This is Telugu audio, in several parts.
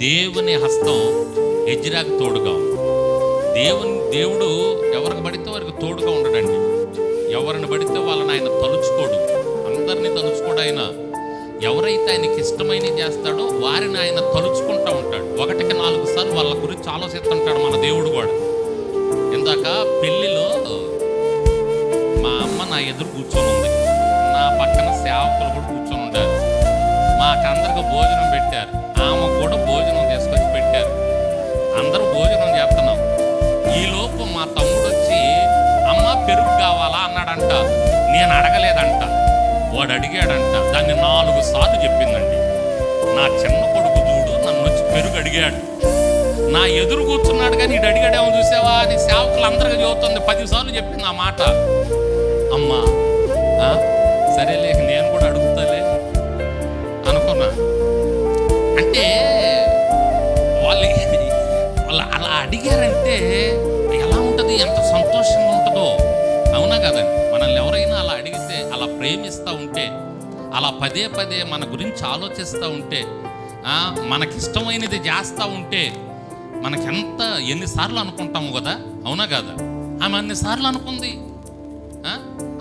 దేవుని హస్తం ఎజ్రాకి తోడుగా ఉంది. దేవుడు ఎవరికి పడితే వారికి తోడుగా ఉండడండి. ఎవరిని పడితే వాళ్ళని ఆయన తలుచుకోడు, అందరినీ తలుచుకోడు. ఆయన ఎవరైతే ఆయనకి ఇష్టమైనవి చేస్తాడో వారిని ఆయన తలుచుకుంటూ ఉంటాడు. 1-4 సార్లు వాళ్ళ గురించి ఆలోచిస్తుంటాడు మన దేవుడు కూడా. ఇందాక పెళ్ళిలో మా అమ్మ నా ఎదురు కూర్చొని ఉంది, నా పక్కన సేవకులు కూడా కూర్చొని ఉంటారు. మాకందరికి భోజనం పెట్టారు, ఆమె కూడా భోజనం తీసుకొచ్చి పెట్టారు. అందరూ భోజనం చేస్తున్నాం. ఈలోపు మా తమ్ముడు వచ్చి అమ్మ పెరుగు కావాలా అన్నాడంట. నేను అడగలేదంట, వాడు అడిగాడంట. దాన్ని 4 సార్లు చెప్పిందండి. నా చిన్న కొడుకు చూడు నన్ను వచ్చి పెరుగు అడిగాడు, నా ఎదురు కూర్చున్నాడు కానీ ఇటు అడిగాడేమో చూసావా అని సేవకులు అందరికీ చెబుతుంది. 10 సార్లు చెప్పింది ఆ మాట. అమ్మా సరేలే నేను కూడా అడుగుతాలే అనుకున్నా. అంటే వాళ్ళు అలా అడిగారంటే ఎలా ఉంటుంది, ఎంత సంతోషంగా ఉంటుందో. అవునా కదండి? మనల్ని ఎవరైనా అలా అడిగితే, అలా ప్రేమిస్తూ ఉంటే, అలా పదే పదే మన గురించి ఆలోచిస్తూ ఉంటే, మనకిష్టమైనది చేస్తూ ఉంటే మనకెంత ఎన్నిసార్లు అనుకుంటాము కదా. అవునా కదా? ఆమె అన్నిసార్లు అనుకుంది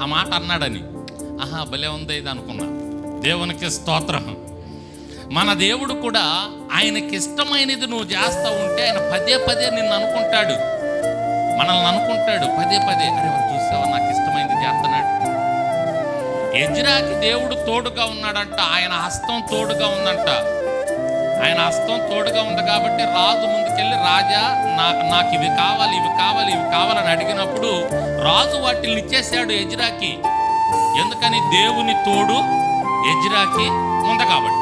ఆ మాట అన్నాడని. భలే ఉంది ఇది అనుకున్నా. దేవునికి స్తోత్రం. మన దేవుడు కూడా ఆయనకి ఇష్టమైనది నువ్వు చేస్తూ ఉంటే ఆయన పదే పదే నిన్ను అనుకుంటాడు, మనల్ని అనుకుంటాడు పదే పదే. అరే వాళ్ళు చూసావా నాకు ఇష్టమైనది చేస్తున్నాడు. ఎజ్రాకి దేవుడు తోడుగా ఉన్నాడంట, ఆయన హస్తం తోడుగా ఉందంట. ఆయన హస్తం తోడుగా ఉంది కాబట్టి రాజు ముందుకెళ్ళి, రాజా నాకు ఇవి కావాలి ఇవి కావాలి ఇవి కావాలని అడిగినప్పుడు రాజు వాటిని ఇచ్చేసాడు ఎజ్రాకి. ఎందుకని? దేవుని తోడు ఎజ్రాకి ఉంది కాబట్టి.